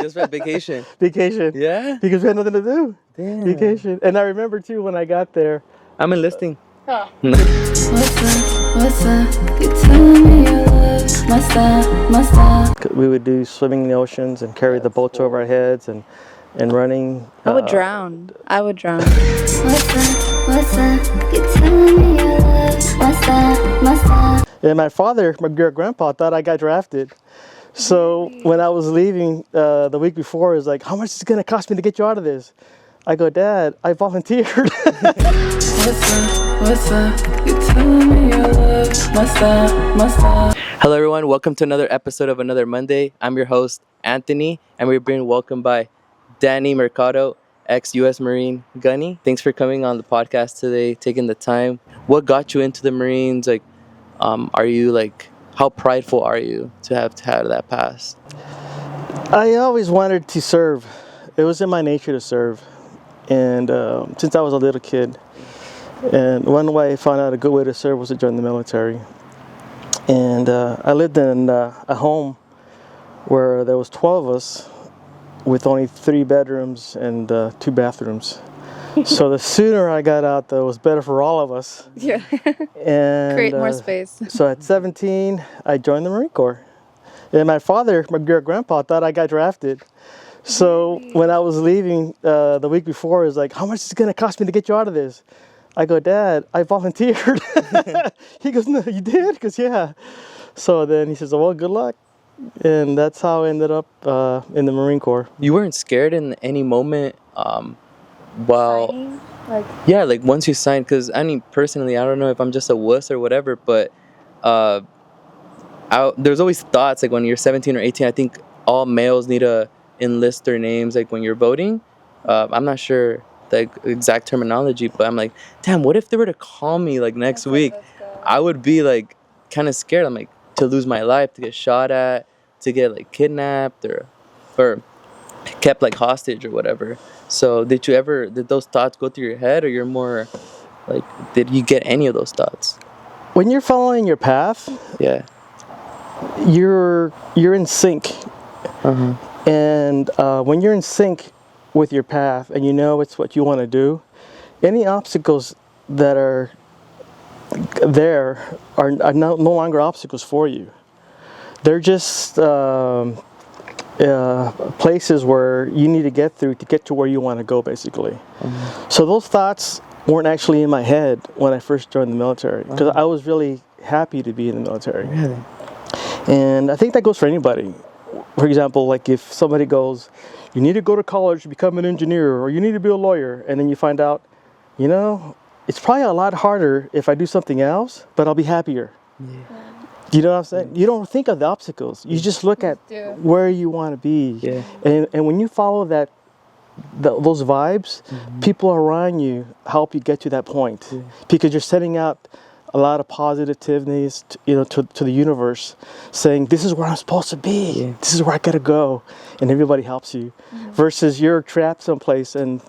Just for vacation. Vacation. Yeah? Because we had nothing to do. Damn. Vacation. And I remember too when I got there. I'm enlisting. Huh. What's up? You telling me your love, my style. We would do swimming in the oceans and carry the boats over our heads and running. I would drown. What's up? You telling me your love, my style. And my father, my grandpa, thought I got drafted. So when I was leaving the week before, he was like, "How much is it going to cost me to get you out of this?" I go, "Dad, I volunteered." What's up? You telling me your love, my style. Hello, everyone. Welcome to another episode of Another Monday. I'm your host, Anthony, and we're being welcomed by Danny Mercado, ex-U.S. Marine Gunny. Thanks for coming on the podcast today, taking the time. What got you into the Marines? How prideful are you to have that past? I always wanted to serve. It was in my nature to serve. And since I was a little kid, and one way I found out a good way to serve was to join the military. And I lived in a home where there was 12 of us with only 3 bedrooms and 2 bathrooms. So the sooner I got out, though, was better for all of us. Yeah. And Create more space. So at 17, I joined the Marine Corps. And my father, my grandpa, thought I got drafted. So when I was leaving the week before, he was like, "How much is it going to cost me to get you out of this?" I go, "Dad, I volunteered." He goes, "No, you did?" Because yeah. So then he says, "Well, good luck." And that's how I ended up in the Marine Corps. You weren't scared in any moment Signing? like once you signed? Because I mean, personally, I don't know if I'm just a wuss or whatever, but there's always thoughts like when you're 17 or 18, I think all males need to enlist their names like when you're voting. I'm not sure the exact terminology, but I'm like, damn, what if they were to call me like next week? I would be like kind of scared. I'm like, to lose my life, to get shot at, to get like kidnapped or kept like hostage or whatever. So did those thoughts go through your head, or you're more like, did you get any of those thoughts? When you're following your path, Yeah. you're in sync. Uh-huh. And when you're in sync with your path and you know it's what you want to do, any obstacles that are there are no longer obstacles for you. They're just places where you need to get through to get to where you want to go, basically. Mm-hmm. So those thoughts weren't actually in my head when I first joined the military, because I was really happy to be in the military. Really? And I think that goes for anybody. For example, like if somebody goes, "You need to go to college to become an engineer," or "You need to be a lawyer," and then you find out, it's probably a lot harder if I do something else, but I'll be happier. Yeah. You know what I'm saying? You don't think of the obstacles. You just look at where you want to be. Yeah. And when you follow those vibes, people around you help you get to that point. Yeah. Because you're setting out a lot of positiveness to the universe, saying, "This is where I'm supposed to be. Yeah. This is where I gotta go," and everybody helps you. Versus you're trapped someplace and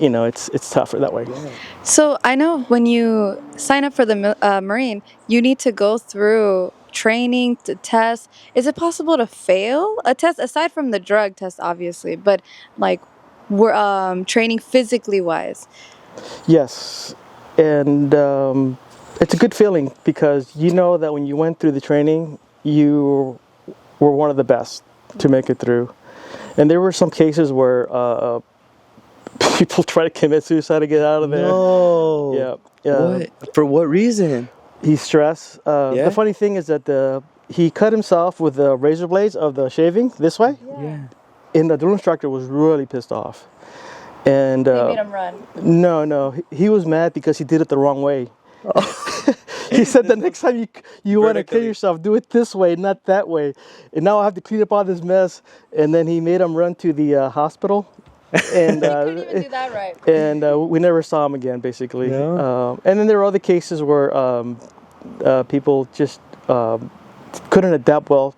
it's tougher that way. Yeah. So I know when you sign up for the Marine, you need to go through training, to test. Is it possible to fail a test aside from the drug test, obviously? But like, we're training physically wise. Yes, and it's a good feeling because you know that when you went through the training, you were one of the best to make it through. And there were some cases where people try to commit suicide to get out of there. No. Yeah. What? For what reason? He's stressed. The funny thing is that he cut himself with the razor blades of the shaving this way. Yeah. And the drill instructor was really pissed off. And They made him run. No, he was mad because he did it the wrong way. He said the next time you want to kill yourself, do it this way, not that way. And now I have to clean up all this mess. And then he made him run to the hospital. And Couldn't even do that right. And we never saw him again, basically. No. And then there were other cases where people just couldn't adapt well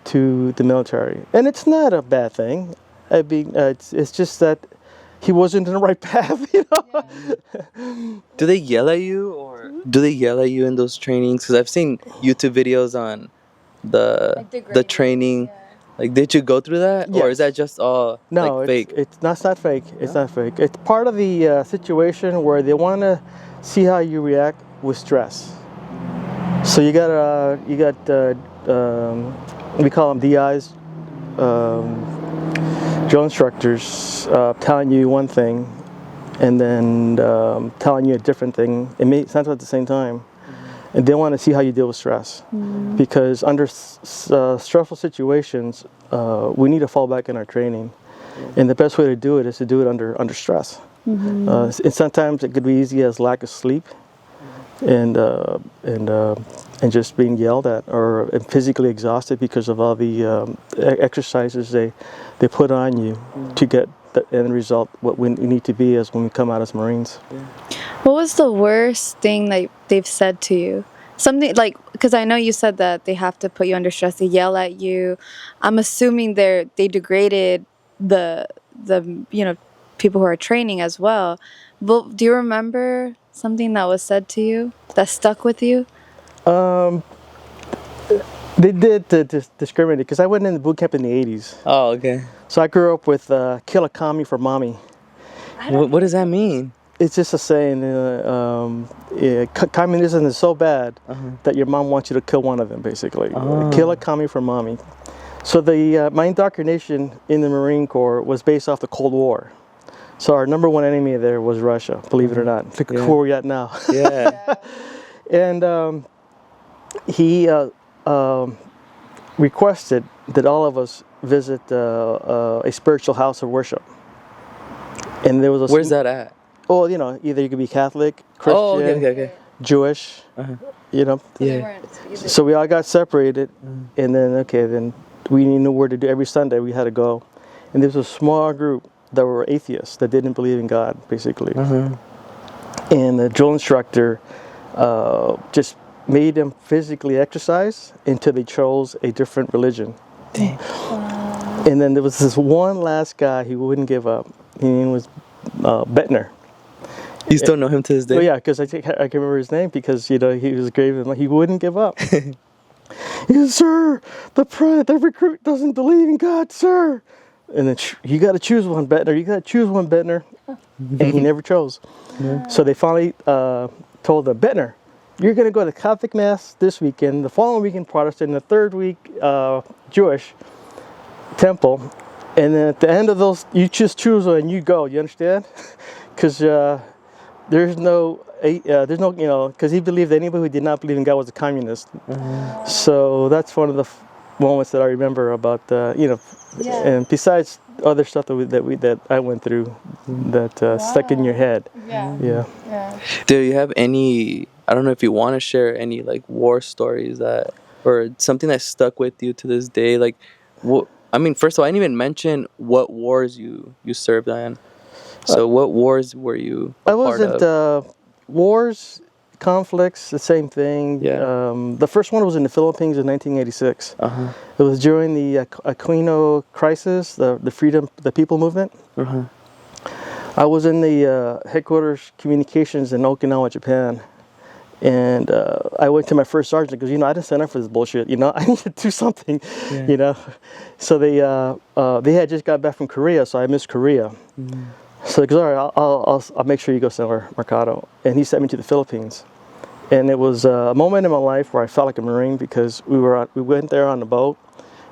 to the military. And it's not a bad thing. I mean, it's just that he wasn't in the right path, Do they yell at you, or do they yell at you in those trainings? Because I've seen YouTube videos on the training. Like, did you go through that, or is Yes. that just all No, like fake? it's not fake. It's not fake. It's part of the situation where they want to see how you react with stress. So you got we call them DIs, drill instructors, telling you one thing, and then telling you a different thing. It may sound at the same time, and they want to see how you deal with stress, because under stressful situations, we need to fall back in our training, and the best way to do it is to do it under stress. And sometimes it could be easy as lack of sleep, and just being yelled at or physically exhausted because of all the exercises they put on you to get the end result what we need to be as when we come out as Marines. What was the worst thing that they've said to you? Something like, because I know you said that they have to put you under stress, they yell at you. I'm assuming they degraded the people who are training as well. But do you remember something that was said to you that stuck with you? They did discriminate because I went in the boot camp in the 80s. Oh, okay. So I grew up with kill a commie for mommy. What does that mean? It's just a saying, communism is so bad that your mom wants you to kill one of them, basically. Kill a commie for mommy. So my indoctrination in the Marine Corps was based off the Cold War. So our number one enemy there was Russia, believe it or not. Look where we're at now. Yeah. And he requested that all of us visit a spiritual house of worship. And there was a Where's that at? Well, either you could be Catholic, Christian, Oh, okay. Jewish, Yeah. So we all got separated, and then we knew where to do. Every Sunday we had to go, and there was a small group that were atheists that didn't believe in God, basically. And the drill instructor just made them physically exercise until they chose a different religion. Dang. And then there was this one last guy who wouldn't give up. His name was Bettner. You still know him to this day? Oh yeah, because I can remember his name because he was grave and he wouldn't give up. He said, "Sir, the recruit doesn't believe in God, sir." And then you got to choose one, Bettner. You got to choose one, Bettner. And he never chose. So they finally told him, Bettner, you're going to go to Catholic Mass this weekend, the following weekend Protestant, the third week Jewish temple, and then at the end of those, you just choose one and you go. You understand? Because there's no, because he believed that anybody who did not believe in God was a communist. So that's one of the moments that I remember about, and besides other stuff that I went through that stuck in your head. Yeah. Do you have any, I don't know if you want to share any like war stories or something that stuck with you to this day? Like, first of all, I didn't even mention what wars you served on. So what wars were you a part of? I wasn't, wars, conflicts, the same thing. Yeah. The first one was in the Philippines in 1986. It was during the Aquino crisis, the People Movement. I was in the headquarters communications in Okinawa, Japan. And I went to my first sergeant because, I didn't sign up for this bullshit. I need to do something, So they had just got back from Korea, so I missed Korea. So he goes, all right, I'll make sure you go somewhere, Mercado. And he sent me to the Philippines. And it was a moment in my life where I felt like a Marine because we went there on the boat,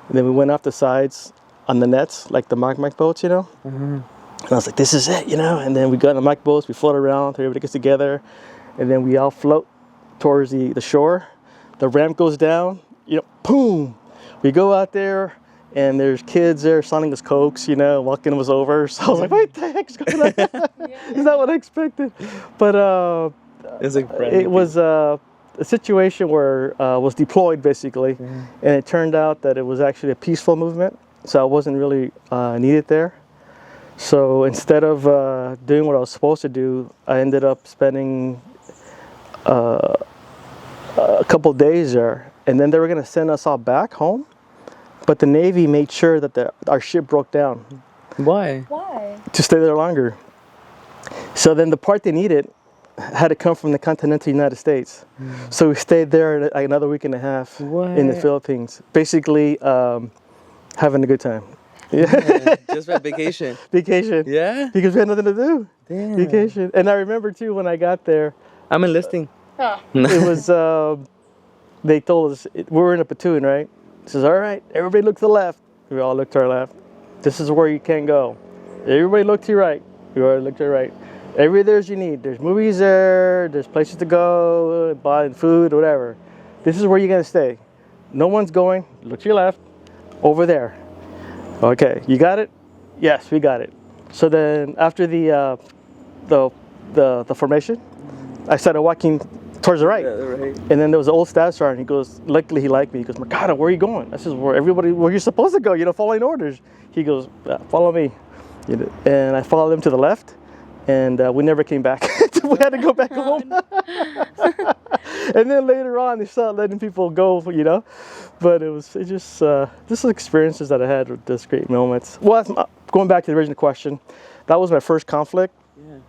and then we went off the sides on the nets, like the Mike boats, And I was like, this is it, And then we got on the Mike boats, we float around, everybody gets together, and then we all float towards the shore. The ramp goes down, boom. We go out there, and there's kids there selling us Cokes, walking us over. So I was like, what the heck's going on? Is that what I expected? But it was a situation where I was deployed, basically, and it turned out that it was actually a peaceful movement, so I wasn't really needed there. So instead of doing what I was supposed to do, I ended up spending a couple days there, and then they were going to send us all back home. But the Navy made sure that our ship broke down. Why? To stay there longer. So then the part they needed had to come from the continental United States. So we stayed there like another week and a half in the Philippines. Basically, Having a good time. Yeah, just for vacation. Vacation. Yeah. Because we had nothing to do. Damn. Vacation. And I remember too when I got there, I'm enlisting. it was they told us we were in a platoon, right? It says, all right, everybody look to the left. We all looked to our left. This is where you can't go. Everybody look to your right. We all looked to your right. Everywhere there's you need. There's movies there. There's places to go, buy food, whatever. This is where you're gonna stay. No one's going. Look to your left. Over there. Okay, you got it? Yes, we got it. So then after the formation, I started walking towards the right. Yeah, right. And then there was an old staff sergeant. He goes, luckily he liked me. He goes, Mercado, where are you going? I says, where you're supposed to go, following orders. He goes, follow me. And I followed him to the left, and we never came back. We had to go back home. And then later on, they started letting people go, But it just experiences that I had with those great moments. Well, going back to the original question, that was my first conflict. Yeah.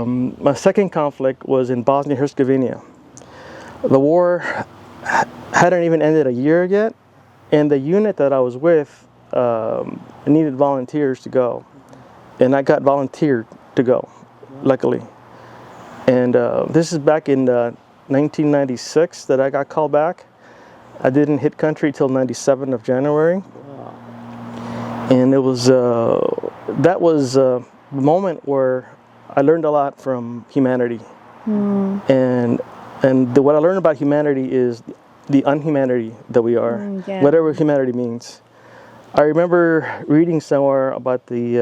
My second conflict was in Bosnia-Herzegovina. The war hadn't even ended a year yet, and the unit that I was with needed volunteers to go, and I got volunteered to go, luckily. And this is back in 1996 that I got called back. I didn't hit country till 97 of January, and it was that was a moment where I learned a lot from humanity, and what I learned about humanity is the unhumanity that we are, whatever humanity means. I remember reading somewhere about the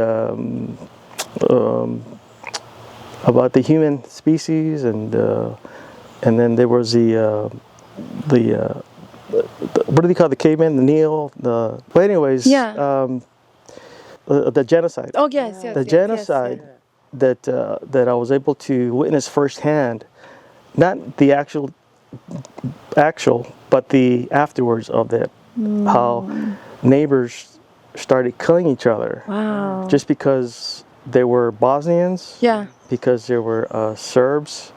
human species, and then there was the what do they call the caveman? The Neo. But anyways, the genocide. Oh yes, yes. The genocide that I was able to witness firsthand, not the actual, but the afterwards of it, how neighbors started killing each other. Wow. Just because they were Bosnians. Yeah. Because they were Serbs,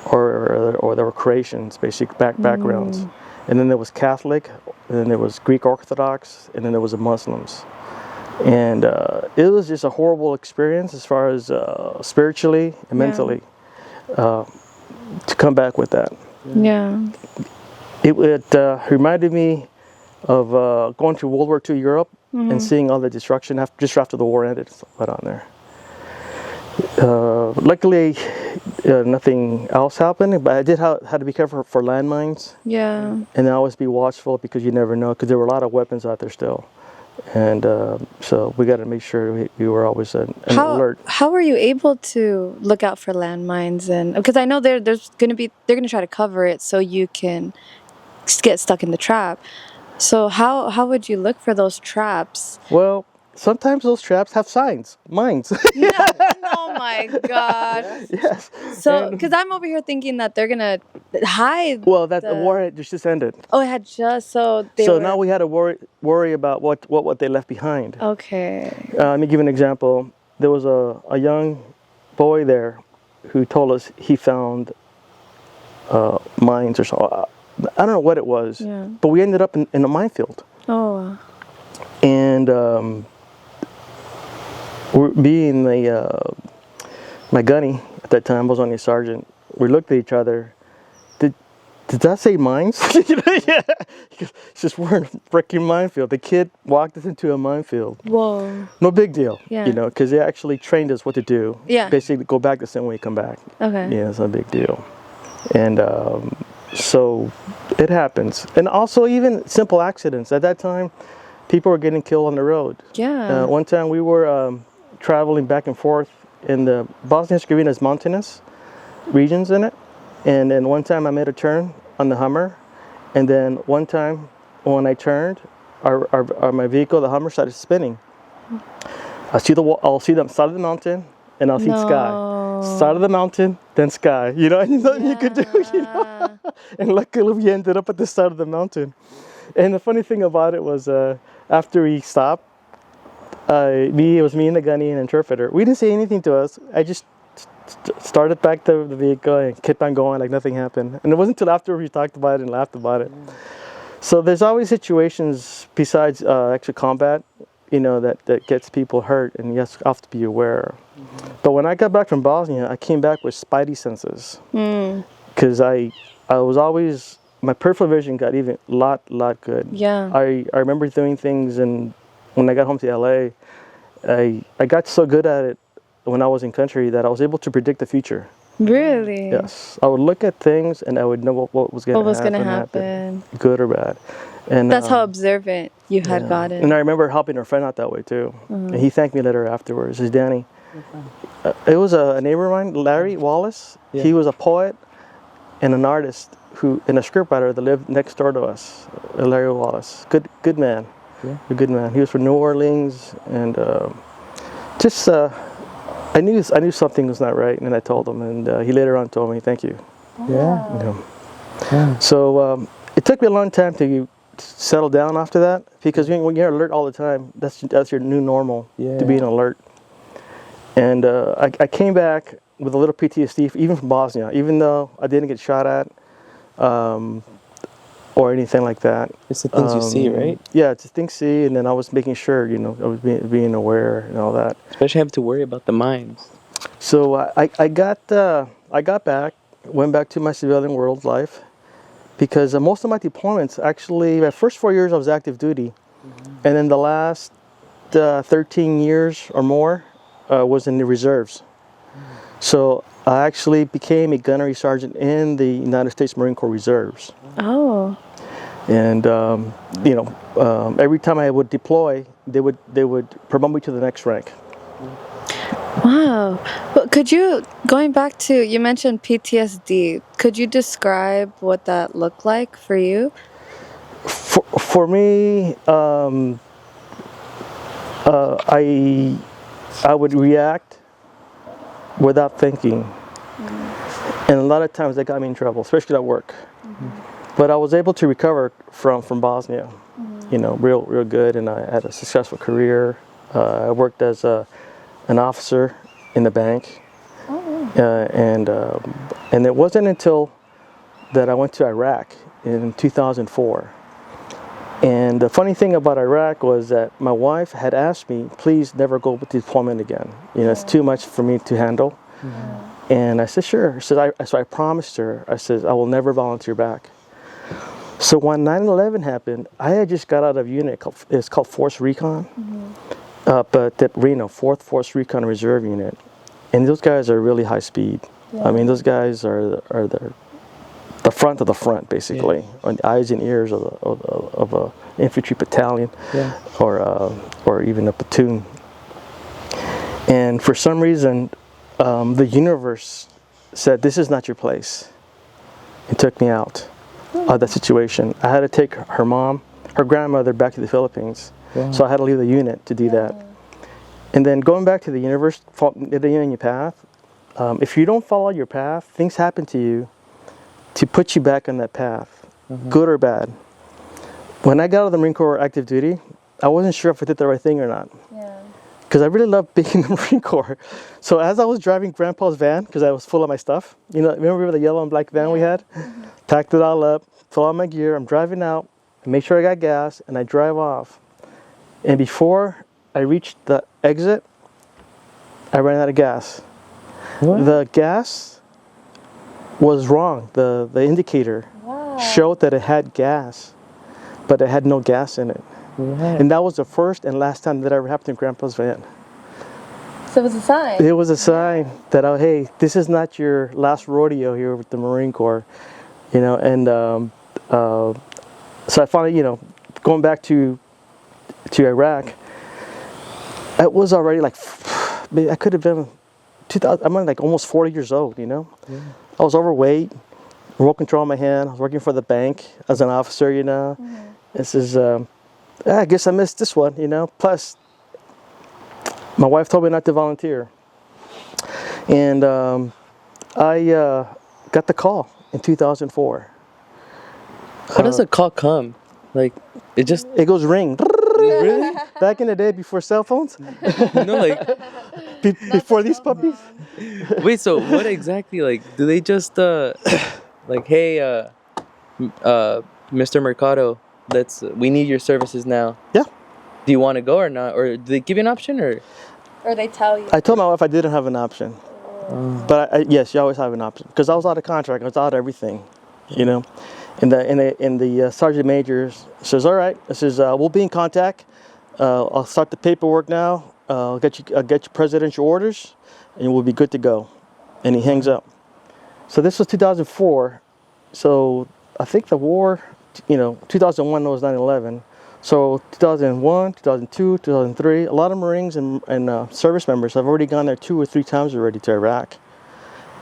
or they were Croatians, basic backgrounds. And then there was Catholic, and then there was Greek Orthodox, and then there was the Muslims. And it was just a horrible experience as far as spiritually and mentally to come back with that. Yeah. It reminded me of going to World War II Europe and seeing all the destruction just after the war ended. Right on there. Luckily, nothing else happened, but I did have to be careful for landmines. Yeah. And always be watchful, because you never know, because there were a lot of weapons out there still. And so we got to make sure we were always alert. How were you able to look out for landmines? And because I know they're going to try to cover it so you can get stuck in the trap. So how would you look for those traps? Well, sometimes those traps have signs, mines. Yeah. Oh my God. Yes. So, because I'm over here thinking that they're gonna hide. Well, the war had just ended. Oh, it had just now we had to worry about what they left behind. Okay. Let me give you an example. There was a young boy there who told us he found mines or something. I don't know what it was, but we ended up in a minefield. Oh. And being my gunny at that time, I was only a sergeant. We looked at each other. Did that say mines? Yeah. It's just, we're in a freaking minefield. The kid walked us into a minefield. Whoa. No big deal. Yeah. Because they actually trained us what to do. Yeah. Basically, go back the same way you come back. Okay. Yeah, it's no big deal. And so it happens. And also even simple accidents. At that time, people were getting killed on the road. Yeah. One time we were traveling back and forth in the Bosnia-Herzegovina's mountainous regions in it. And then one time I made a turn on the Hummer. And then one time when I turned, my vehicle, the Hummer, started spinning. I'll see the side of the mountain, and I'll see sky. Side of the mountain, then sky. And there's nothing you could do, And luckily we ended up at the side of the mountain. And the funny thing about it was after we stopped, it was me and the gunny and interpreter. We didn't say anything to us. I just started back the vehicle and kept on going like nothing happened. And it wasn't until after we talked about it and laughed about it. So there's always situations besides actual combat, that gets people hurt, and you have to be aware. But when I got back from Bosnia, I came back with spidey senses because I was always, my peripheral vision got even lot good. Yeah. I remember doing things, and when I got home to LA, I got so good at it when I was in country that I was able to predict the future. Really? Yes, I would look at things and I would know what was going to happen, good or bad. And that's how observant you had gotten. And I remember helping a friend out that way too. And he thanked me later afterwards. He says, Danny, it was a neighbor of mine, Larry Wallace. Yeah. He was a poet and an artist and a scriptwriter that lived next door to us. Larry Wallace, good man, a good man. He was from New Orleans, and I knew something was not right, and I told him, and he later on told me, thank you. Yeah. So it took me a long time to settle down after that, because when you're alert all the time, that's your new normal, to being alert. And I came back with a little PTSD, even from Bosnia, even though I didn't get shot at or anything like that. It's the things you see, right? Yeah, it's the things you see, and then I was making sure, I was being aware and all that. Especially having to worry about the mines. So I got back, went back to my civilian world life, because most of my deployments, actually, my first 4 years I was active duty, and then the last 13 years or more was in the reserves. So I actually became a gunnery sergeant in the United States Marine Corps Reserves. Oh. And every time I would deploy, they would promote me to the next rank. Wow. But going back to, you mentioned PTSD, could you describe what that looked like for you? For me, I would react without thinking. And a lot of times that got me in trouble, especially at work. But I was able to recover from Bosnia, real good, and I had a successful career. I worked as an officer in the bank, and it wasn't until that I went to Iraq in 2004. And the funny thing about Iraq was that my wife had asked me, please never go with deployment again. It's too much for me to handle. And I said, sure. So I promised her, I said, I will never volunteer back. So when 9/11 happened, I had just got out of unit, it's called Force Recon, but at Reno, 4th Force Recon Reserve Unit. And those guys are really high speed. Yeah. I mean, those guys are the front of the front, basically, on the eyes and ears of a infantry battalion, or even a platoon. And for some reason, the universe said, this is not your place, and took me out of that situation. I had to take her grandmother back to the Philippines. So I had to leave the unit to do that. And then going back to the universe, in your path, if you don't follow your path, things happen to you to put you back on that path, good or bad. When I got out of the Marine Corps active duty, I wasn't sure if I did the right thing or not. Because I really loved being in the Marine Corps. So as I was driving Grandpa's van, because I was full of my stuff, remember the yellow and black van we had? Packed it all up, full of my gear, I'm driving out, I make sure I got gas, and I drive off. And before I reached the exit, I ran out of gas. What? The gas was wrong. The indicator showed that it had gas, but it had no gas in it. And that was the first and last time that ever happened in Grandpa's van. So it was a sign. It was a sign that, hey, this is not your last rodeo here with the Marine Corps, And so I finally, going back to Iraq, it was already like, I could have been 2000. I'm like almost 40 years old. I was overweight, remote control in my hand. I was working for the bank as an officer. This is. I guess I missed this one, Plus, my wife told me not to volunteer. And I got the call in 2004. How does a call come? Like, it goes ring. Really? Back in the day before cell phones? Before these puppies? Wait, so what exactly, do they just, hey, Mr. Mercado, we need your services now. Yeah. Do you want to go or not? Or do they give you an option Or they tell you. I told my wife I didn't have an option. But yes, you always have an option because I was out of contract. I was out of everything, you know. And the sergeant major says, "All right," I says, "We'll be in contact. I'll start the paperwork now. I'll get your presidential orders, and we'll be good to go." And he hangs up. So this was 2004. So I think the war, 2001 was 9/11. So 2001, 2002, 2003, a lot of Marines and service members have already gone there 2 or 3 times already to Iraq.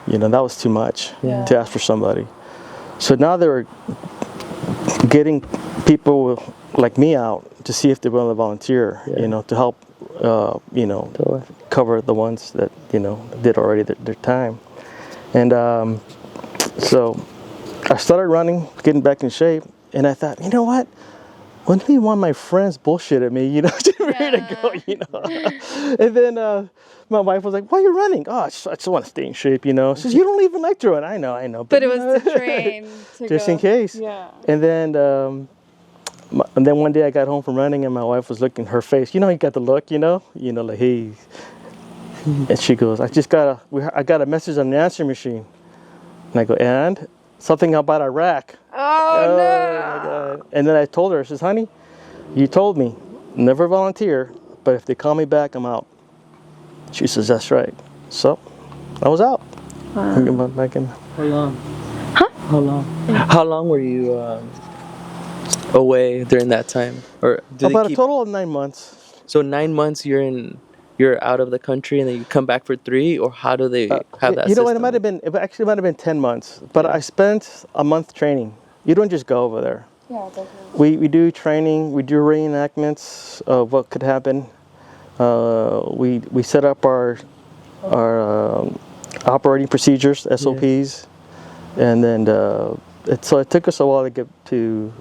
That was too much to ask for somebody. So now they were getting people like me out to see if they want to volunteer, to help, cover the ones that, did already their time. And so I started running, getting back in shape, and I thought, you know what? When me one of my friends bullshitted me, just ready to go, And then my wife was like, "Why are you running?" "Oh, I just want to stay in shape, She says, "You don't even like to run." I know. But it was to train. Just in case. Yeah. And then one day I got home from running and my wife was looking, her face, you got the look, like, hey. And she goes, I got a message on the answering machine. And I go, and? Something about Iraq. Oh no. My God. And then I told her, I says, "Honey, you told me, never volunteer, but if they call me back, I'm out." She says, "That's right." So I was out. Wow. Back in. How long? Huh? How long were you away during that time? Or About a total of 9 months. So 9 months you're out of the country and then you come back for 3, or how do they have that? What? It might have been 10 months, but I spent a month training. You don't just go over there. Yeah, definitely. We do training. We do reenactments of what could happen. We set up our operating procedures, SOPs, and then it took us a while to get to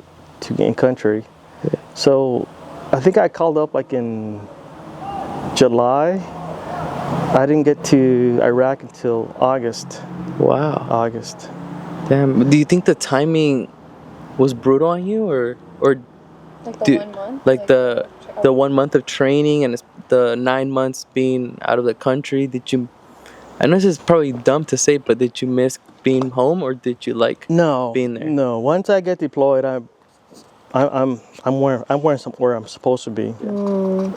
in country. Yeah. So I think I called up like in July. I didn't get to Iraq until August. Wow. August. Damn. Do you think the timing was brutal on you, or like the 1 month? Like the 1 month of training and the 9 months being out of the country? I know this is probably dumb to say, but did you miss being home, or did you like being there? No. Once I get deployed, I'm where I'm supposed to be, and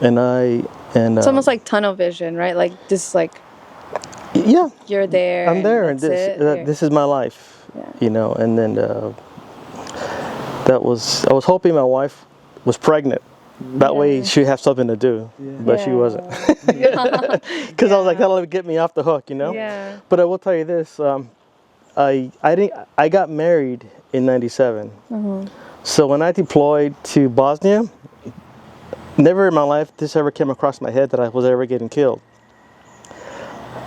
it's almost like tunnel vision, right? Like this, like you're there. I'm there, and this is my life, And then I was hoping my wife was pregnant. That way she'd have something to do, but she wasn't. Because I was like, that'll get me off the hook, Yeah. But I will tell you this: I got married in '97. Mm-hmm. So when I deployed to Bosnia, never in my life this ever came across my head that I was ever getting killed.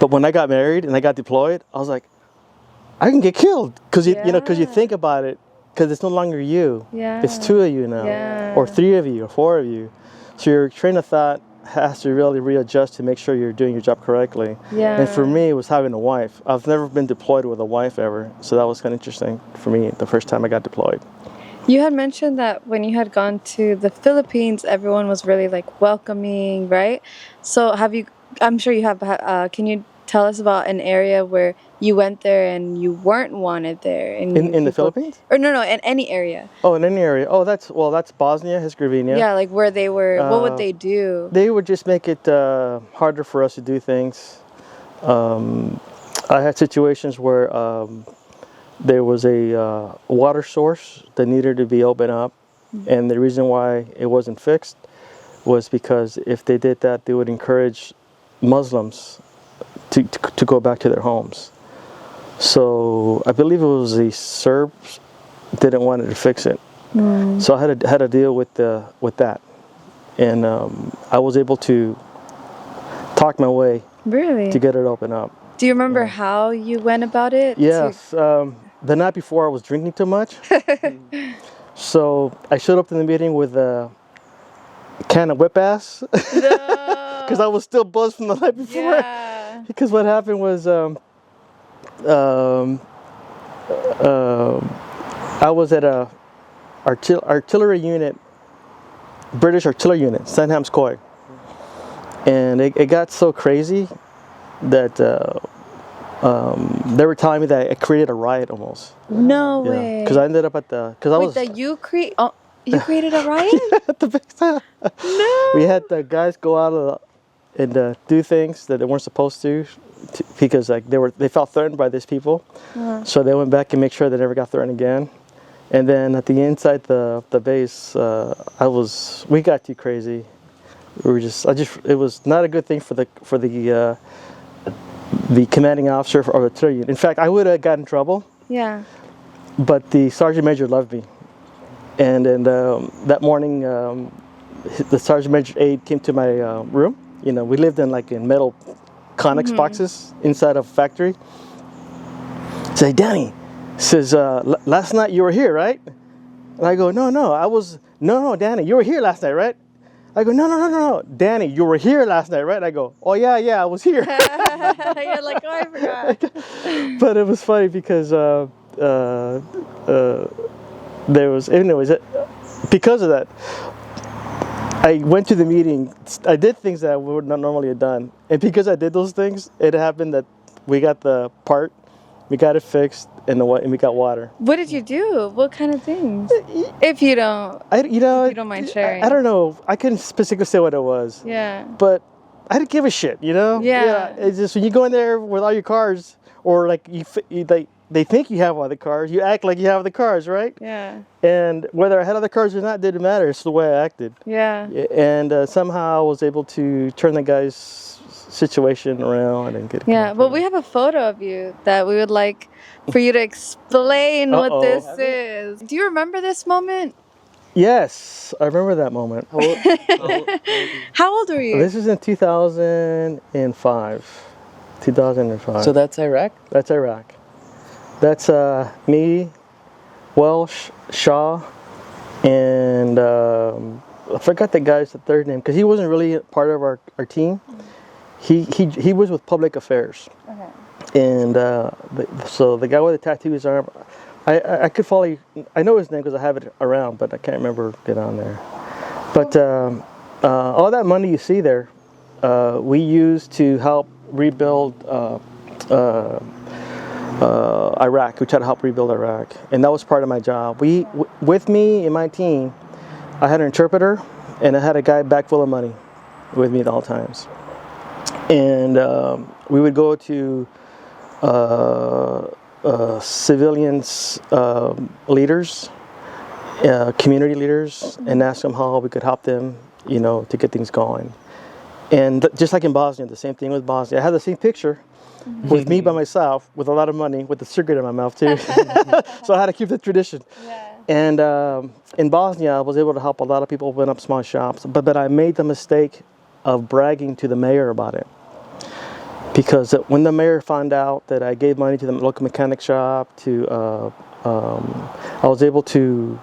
But when I got married and I got deployed, I was like, I can get killed because you think about it, because it's no longer you. Yeah. It's 2 of you now, or 3 of you, or 4 of you. So your train of thought has to really readjust to make sure you're doing your job correctly. Yeah. And for me, it was having a wife. I've never been deployed with a wife ever, so that was kind of interesting for me the first time I got deployed. You had mentioned that when you had gone to the Philippines, everyone was really like welcoming, right? So I'm sure you have, can you tell us about an area where you went there and you weren't wanted there? In the Philippines? Or no, in any area. Oh, in any area. Oh, that's Bosnia, Herzegovina. Yeah, like where they were, what would they do? They would just make it harder for us to do things. I had situations where there was a water source that needed to be opened up, and the reason why it wasn't fixed was because if they did that, they would encourage Muslims to go back to their homes. So I believe it was the Serbs didn't want to fix it, so I had to deal with that, and I was able to talk my way to get it opened up. Do you remember how you went about it? Yes. The night before I was drinking too much. So I showed up to the meeting with a can of whip ass. Because I was still buzzed from the night before. Yeah. Because what happened was I was at artillery unit, British artillery unit, Sandham's Coy. And it got so crazy that they were telling me that it created a riot almost. No way. Because I ended up at the, because I Wait, was that you created a riot? at the base. No. We had the guys go out and do things that they weren't supposed to because like they felt threatened by these people. So they went back and make sure they never got threatened again. And then at the inside the base, we got too crazy. We were it was not a good thing for the commanding officer of the artillery unit. In fact, I would have gotten in trouble. Yeah. But the sergeant major loved me, and that morning, the sergeant major aide came to my room. You know, we lived in metal Connex boxes inside a factory. Say, Danny, says, last night you were here, right? And I go, no, Danny, you were here last night, right? I go, no, Danny, you were here last night, right? I go, oh yeah, I was here. You're like, oh, I forgot. But it was funny because there was, anyways, because of that, I went to the meeting. I did things that I would not normally have done, and because I did those things, it happened that we got the part, we got it fixed, and we got water. What did you do? What kind of things? If you don't mind sharing. I don't know. I couldn't specifically say what it was. Yeah. But I didn't give a shit, you know? Yeah. It's just when you go in there with all your cars, or like they think you have all the cars, you act like you have the cars, right? Yeah. And whether I had other cars or not didn't matter. It's the way I acted. Yeah. And somehow I was able to turn the guy's situation around and get. Yeah. Well, we have a photo of you that we would like for you to explain what this is. Do you remember this moment? Yes, I remember that moment. How old were you? This is in 2005. 2005. So that's Iraq? That's Iraq. That's me, Welsh, Shaw, and I forgot the guy's third name because he wasn't really part of our team. He was with public affairs. Okay. And so the guy with the tattoo on his arm, I could follow. I know his name because I have it around, but I can't remember it on there. But all that money you see there, we used to help rebuild Iraq. We tried to help rebuild Iraq, and that was part of my job. With me and my team, I had an interpreter, and I had a guy back full of money with me at all times. And we would go to civilians, leaders, community leaders, and ask them how we could help them, to get things going. And just like in Bosnia, the same thing with Bosnia. I had the same picture with me by myself with a lot of money with a cigarette in my mouth too. So I had to keep the tradition. Yeah. And in Bosnia, I was able to help a lot of people open up small shops, but I made the mistake of bragging to the mayor about it. Because when the mayor found out that I gave money to the local mechanic shop, I was able to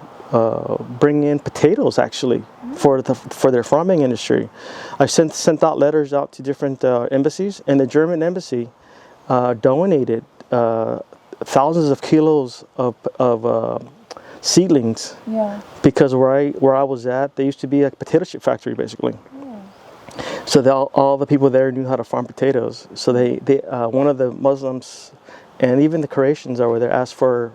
bring in potatoes actually for their farming industry. I sent out letters out to different embassies, and the German embassy donated thousands of kilos of seedlings. Yeah. Because where I was at, there used to be a potato chip factory basically. So all the people there knew how to farm potatoes. So they one of the Muslims and even the Croatians over there asked so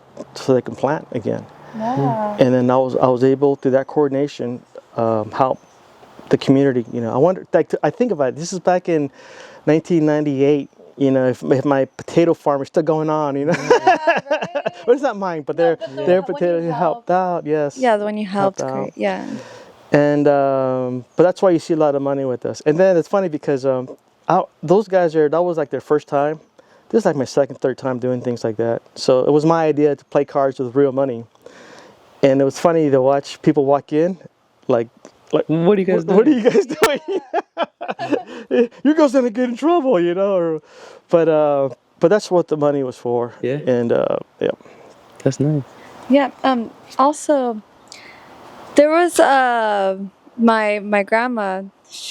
they can plant again. Yeah. And then I was able through that coordination help the community. I wonder. I think about it. This is back in 1998. If my potato farm is still going on. Yeah, right? Well, it's not mine, but their potatoes helped out. Yes. Yeah, the one you helped create. Yeah. And but that's why you see a lot of money with us. And then it's funny because those guys that was like their first time. This is like my second, third time doing things like that. So it was my idea to play cards with real money. And it was funny to watch people walk in, like what are you guys doing? What are you guys doing? You guys gonna get in trouble, but that's what the money was for. Yeah. And yeah. That's nice. Yeah. Also, there was my grandma.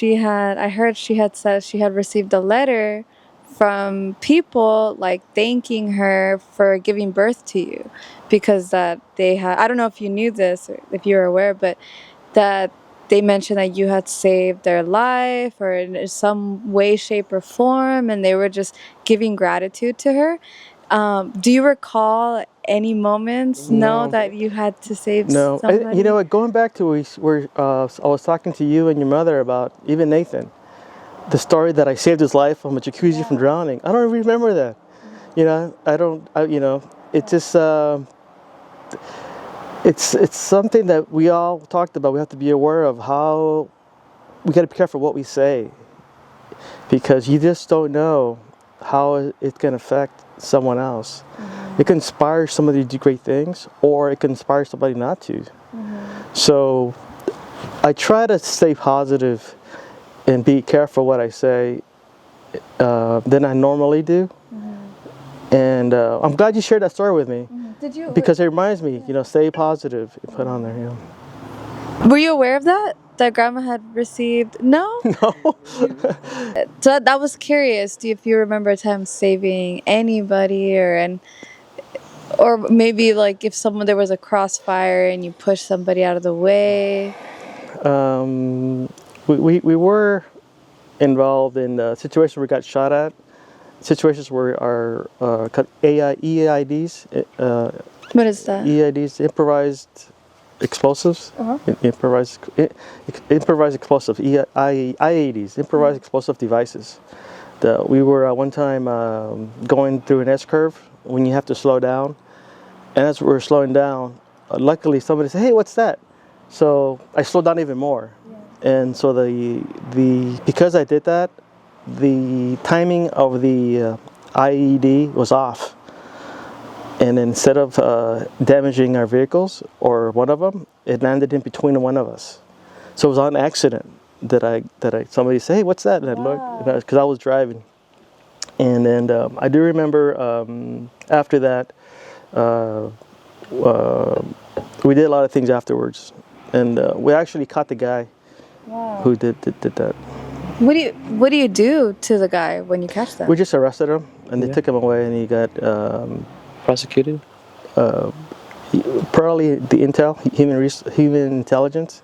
I heard she had said she had received a letter from people like thanking her for giving birth to you, because that they had, I don't know if you knew this or if you were aware, but that they mentioned that you had saved their life or in some way, shape, or form, and they were just giving gratitude to her. Do you recall any moments? No, No. that you had to save No, somebody. you know what? Going back to where I was talking to you and your mother about even Nathan, the story that I saved his life from a jacuzzi from drowning. I don't even remember that. You know, I don't. You know, it just it's something that we all talked about. We have to be aware of how we got to be careful what we say, because you just don't know how it can affect someone else. It can inspire somebody to do great things, or it can inspire somebody not to. So I try to stay positive and be careful what I say than I normally do. And I'm glad you shared that story with me, Did you? because it reminds me, you know, stay positive. You put on there, you know. Were you aware of that? That grandma had received? No. No. So that was curious. Do you, if you remember a time saving anybody, or maybe like if someone there was a crossfire and you pushed somebody out of the way? We were involved in situations where we got shot at, situations where our EIDs, What is that? EIDs, improvised explosives, improvised explosive, IEDs, improvised explosive devices. We were one time going through an S curve when you have to slow down, and as we were slowing down, luckily somebody said, "Hey, what's that?" So I slowed down even more, and so the because I did that, the timing of the IED was off. And instead of damaging our vehicles or one of them, it landed in between one of us. So it was on accident that somebody said, "Hey, what's that?" And I looked, because I was driving. And then I do remember after that, we did a lot of things afterwards, and we actually caught the guy who did that. What do you do to the guy when you catch them? We just arrested him, and they took him away, and he got. Prosecuted? Probably the intel, human intelligence,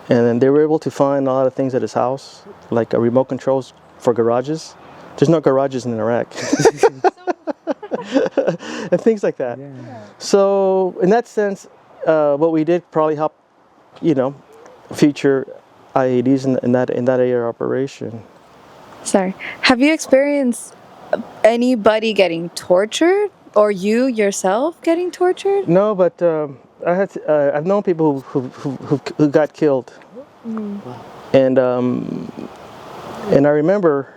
and then they were able to find a lot of things at his house, like remote controls for garages. There's no garages in Iraq, and things like that. Yeah. So in that sense, what we did probably help, you know, future IEDs in that area of operation. Sorry. Have you experienced anybody getting tortured, or you yourself getting tortured? No, but I've known people who got killed, and I remember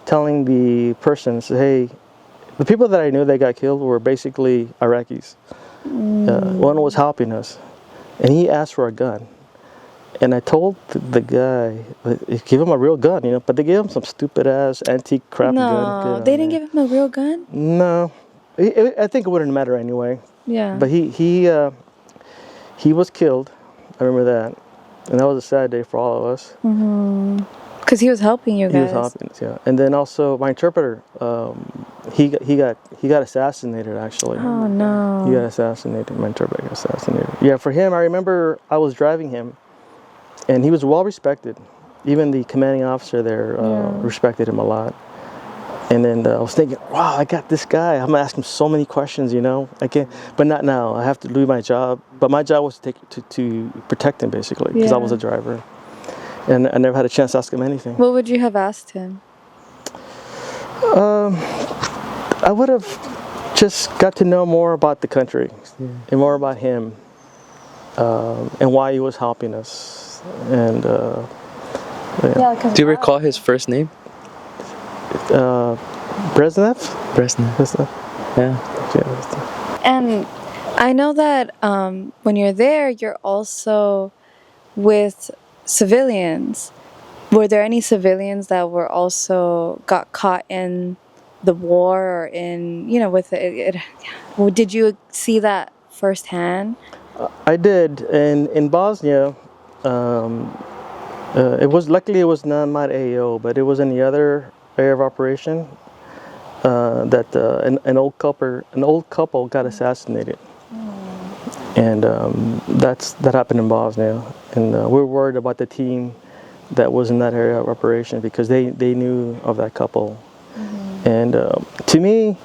telling the persons, "Hey, the people that I knew that got killed were basically Iraqis. One was helping us, and he asked for a gun, and I told the guy, give him a real gun, you know, but they gave him some stupid ass antique crap gun. No, they didn't give him a real gun. No, I think it wouldn't matter anyway. Yeah. But he was killed. I remember that, and that was a sad day for all of us. Because he was helping you guys. He was helping us, yeah. And then also my interpreter, he got assassinated actually. Oh no. He got assassinated. My interpreter got assassinated. Yeah, for him, I remember I was driving him, and he was well respected. Even the commanding officer there respected him a lot. And then I was thinking, wow, I got this guy. I'm gonna ask him so many questions, you know. I can't, but not now. I have to do my job. But my job was to protect him basically, because I was a driver, and I never had a chance to ask him anything. What would you have asked him? I would have just got to know more about the country and more about him, and why he was helping us. And Do you recall his first name? Brezhnev? Brezhnev. Yeah. And I know that when you're there, you're also with civilians. Were there any civilians that were also got caught in the war or in, you know, with it? Did you see that firsthand? I did, and in Bosnia, it was luckily it was not my AO, but it was in the other area of operation. that an old couple got assassinated, and that happened in Bosnia, and we're worried about the team that was in that area of operation because they knew of that couple, and to me,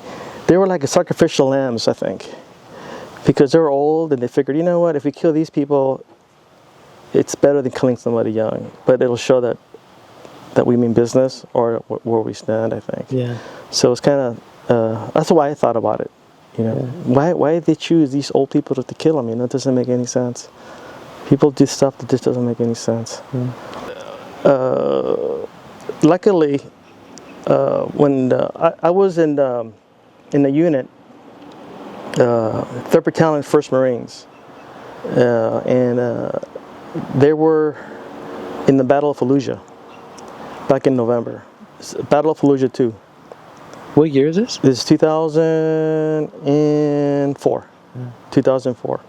they were like a sacrificial lambs, I think, because they were old and they figured, you know what, if we kill these people, it's better than killing somebody young, but it'll show that we mean business or where we stand, I think. Yeah. So it's kind of, that's why I thought about it. You know, why did they choose these old people to kill them? You know, it doesn't make any sense. People do stuff that just doesn't make any sense. Luckily, when I was in the unit, 3rd Battalion, 1st Marines, and they were in the Battle of Fallujah back in November. Battle of Fallujah 2. What year is this? This is 2004. 2004.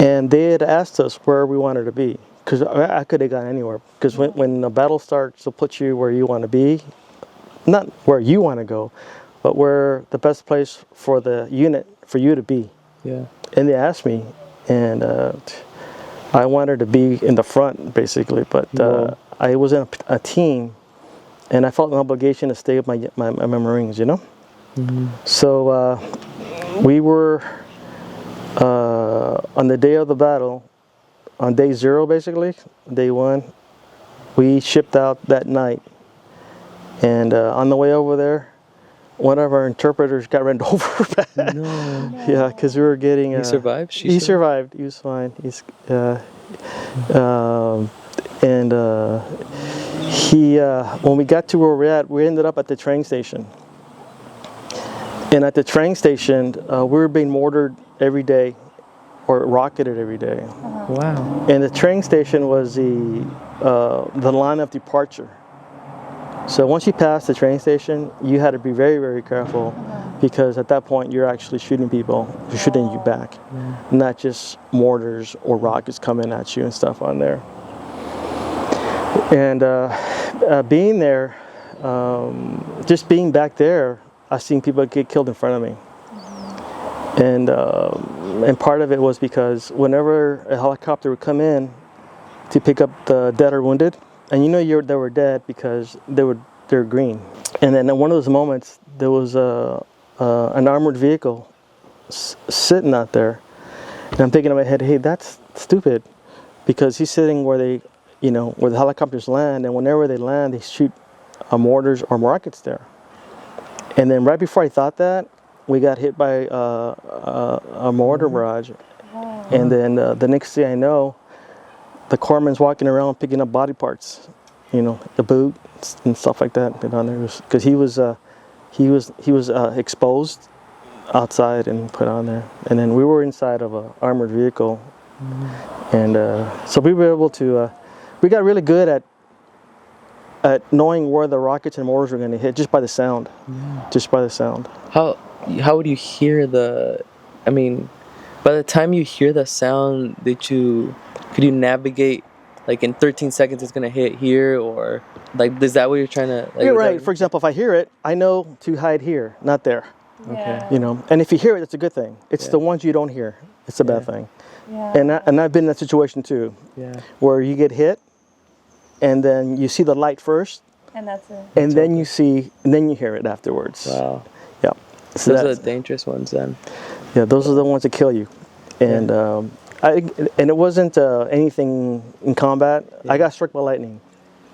And they had asked us where we wanted to be, because I could have gone anywhere. Because when the battle starts, they'll put you where you want to be, not where you want to go, but where the best place for the unit for you to be. Yeah. And they asked me, and I wanted to be in the front, basically, but I was in a team, and I felt an obligation to stay with my Marines, you know? So we were, on the day of the battle, on day 0, basically, day 1, we shipped out that night. And on the way over there, one of our interpreters got run over. No. Yeah, because we were getting... He survived? He survived. He was fine. When we got to where we're at, we ended up at the train station. And at the train station, we were being mortared every day, or rocketed every day. Wow. And the train station was the line of departure. So once you pass the train station, you had to be very, very careful, because at that point you're actually shooting people, you're shooting you back, not just mortars or rockets coming at you and stuff on there. And being there, just being back there, I seen people get killed in front of me. And part of it was because whenever a helicopter would come in to pick up the dead or wounded, and you know they were dead because they're green. And then in one of those moments, there was an armored vehicle sitting out there, and I'm thinking in my head, hey, that's stupid, because he's sitting where the helicopters land, and whenever they land, they shoot mortars or rockets there. And then right before I thought that, we got hit by a mortar barrage, and then the next thing I know, the corpsman's walking around picking up body parts, the boot and stuff like that. On there, because he was exposed outside and put on there, and then we were inside of an armored vehicle, and so we were able to. We got really good at knowing where the rockets and mortars were going to hit just by the sound. Just by the sound. How would you hear by the time you hear the sound, could you navigate, like in 13 seconds it's going to hit here, or like, is that what you're trying to... Like, you're right. For example, if I hear it, I know to hide here, not there. Okay. And if you hear it, it's a good thing. It's the ones you don't hear. It's a bad thing. Yeah. And I've been in that situation too. Yeah. Where you get hit, and then you see the light first, And that's it. and then you hear it afterwards. Wow. Yeah. So Those are the dangerous ones then. Yeah, those are the ones that kill you. And and it wasn't anything in combat. I got struck by lightning.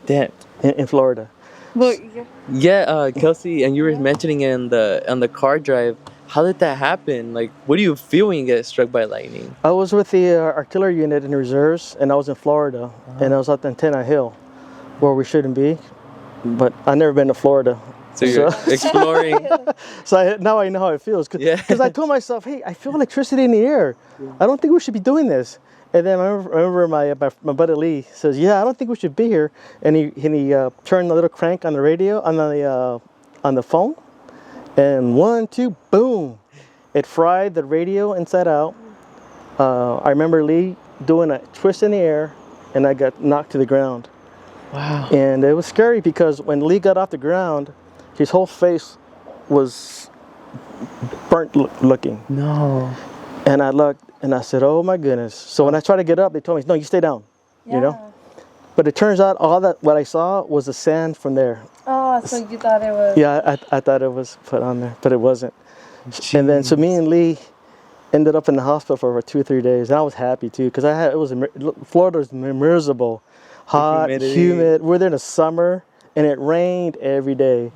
Damn. In Florida. Well, Yeah, Kelsey, and you were mentioning it on the car drive. How did that happen? Like, what do you feel when you get struck by lightning? I was with the artillery unit in reserves, and I was in Florida, and I was at Antenna Hill, where we shouldn't be. But I've never been to Florida. So you're exploring. So now I know how it feels. Because I told myself, hey, I feel electricity in the air. I don't think we should be doing this. And then I remember my buddy Lee says, yeah, I don't think we should be here. And he turned the little crank on the radio, on the phone. And 1, 2, boom. It fried the radio inside out. I remember Lee doing a twist in the air, and I got knocked to the ground. Wow. And it was scary because when Lee got off the ground, his whole face was burnt looking. No. And I looked and I said, oh my goodness. So when I tried to get up, they told me, no, you stay down, you know? But it turns out what I saw was the sand from there. Oh, so you thought it was... Yeah, I thought it was put on there, but it wasn't. And then, so me and Lee ended up in the hospital for over 2 or 3 days. And I was happy too, because Florida's miserable, hot, humid. We're there in the summer, and it rained every day.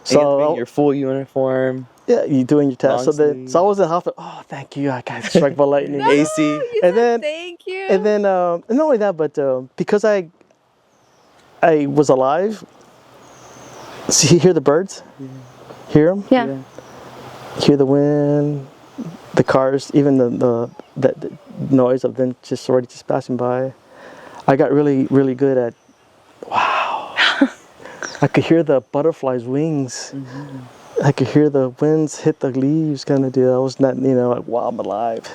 So your full uniform. Yeah, you doing your test. So I was in the hospital. Oh, thank you. I got struck by lightning. AC. And then thank you. And then not only that, but because I was alive. See, hear the birds? Hear them? Yeah. Hear the wind, the cars, even the noise of them just passing by. I got really, really good at, wow. I could hear the butterflies' wings. I could hear the winds hit the leaves kind of deal. I was not, like, wow, I'm alive.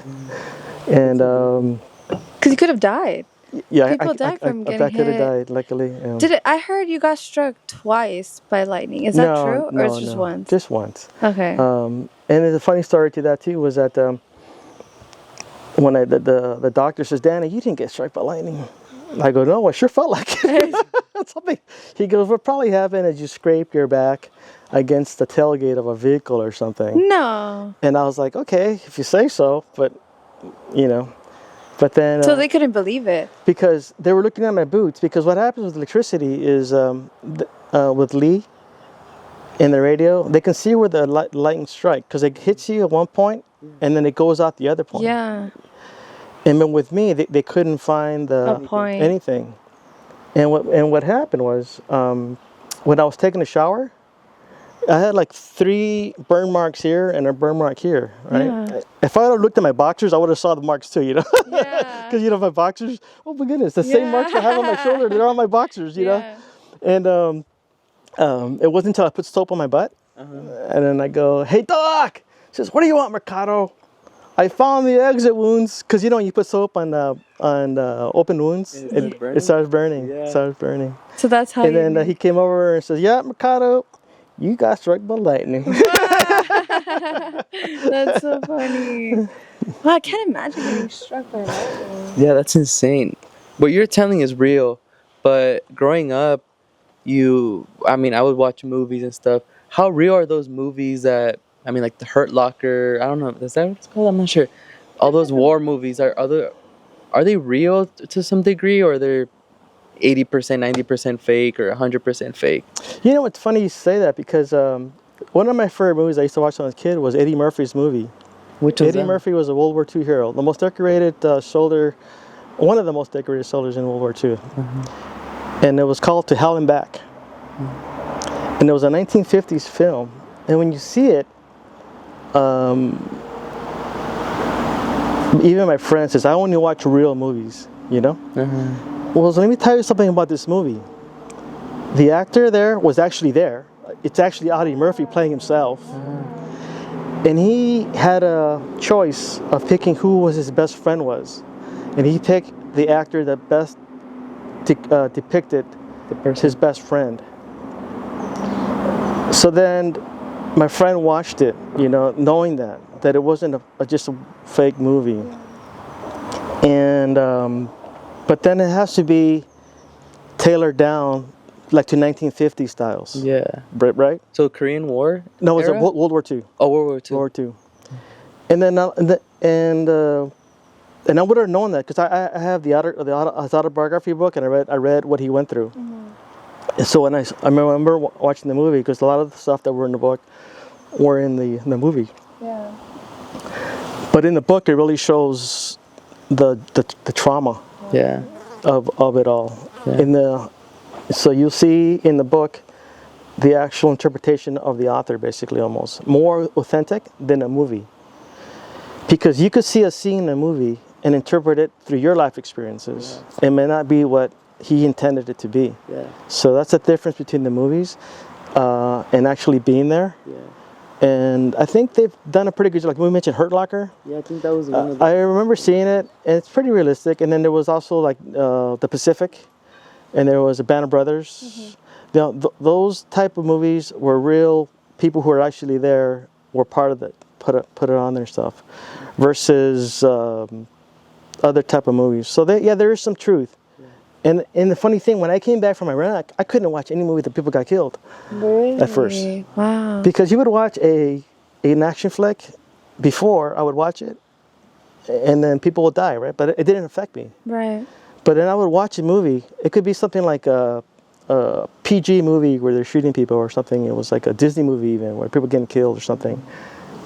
And, because you could have died. yeah, People die from getting I could have hit. died, luckily. I heard you got struck twice by lightning. Is that true? Or it's just once? Just once. Okay. And there's a funny story to that too, was that when the doctor says, Danny, you didn't get struck by lightning. I go, no, I sure felt like it. Something. He goes, what probably happened is you scraped your back against the tailgate of a vehicle or something. No. And I was like, okay, if you say so, but But then... So they couldn't believe it. Because they were looking at my boots. Because what happens with electricity is, with Lee in the radio, they can see where the lightning strike. Because it hits you at one point, and then it goes out the other point. Yeah. And then with me, they couldn't find anything. And what happened was, when I was taking a shower, I had like 3 burn marks here and a burn mark here, right? Yeah. If I had looked at my boxers, I would have saw the marks too, Yeah. Because, my boxers, oh my goodness, the same marks I have on my shoulder, they're on my boxers, know? And it wasn't until I put soap on my butt, and then I go, hey, Doc! He says, what do you want, Mercado? I found the exit wounds, because, when you put soap on open wounds, it starts burning. Yeah. It starts burning. So that's how And then he came over and says, yeah, Mercado, you got struck by lightning. That's so funny. Wow, I can't imagine getting struck by lightning. Yeah, that's insane. What you're telling is real, but growing up, I would watch movies and stuff. How real are those movies that, like The Hurt Locker? I don't know. Is that what it's called? I'm not sure. All those war movies, are they real to some degree, or they're 80%, 90% fake, or 100% fake? It's funny you say that, because one of my favorite movies I used to watch when I was a kid was Eddie Murphy's movie. Which was Eddie Murphy was a World War II hero, the most decorated soldier, one of the most decorated soldiers in World War II. And it was called To Hell and Back. And it was a 1950s film. And when you see it, even my friend says, I only watch real movies, Well, so let me tell you something about this movie. The actor there was actually there. It's actually Eddie Murphy playing himself. And he had a choice of picking who was his best friend was. And he picked the actor that best depicted his best friend. So then my friend watched it, knowing that it wasn't just a fake movie. And but then it has to be tailored down like to 1950 styles. Yeah. Right? So Korean War? No, it was era? World War II. Oh, World War II. World War II. And then and I would have known that because I have his autobiography book, and I read what he went through. And so when I remember watching the movie, because a lot of the stuff that were in the book were in the movie. Yeah. But in the book, it really shows the trauma. Yeah. Of it all. Yeah. So you'll see in the book the actual interpretation of the author, basically, almost more authentic than a movie, because you could see a scene in a movie and interpret it through your life experiences. It may not be what he intended it to be. Yeah. So that's the difference between the movies and actually being there. Yeah. And I think they've done a pretty good job. Like we mentioned Hurt Locker. Yeah, I think that was one of them. I remember seeing it, and it's pretty realistic. And then there was also like the Pacific. and there was a Band of Brothers. Now, those type of movies were real people who were actually there were part of it, put it on their stuff, versus other type of movies. So there is some truth. And the funny thing, when I came back from Iraq, I couldn't watch any movie that people got killed at first. Wow. Because you would watch an action flick before I would watch it, and then people would die, right? But it didn't affect me. Right. But then I would watch a movie. It could be something like a PG movie where they're shooting people or something. It was like a Disney movie even where people getting killed or something.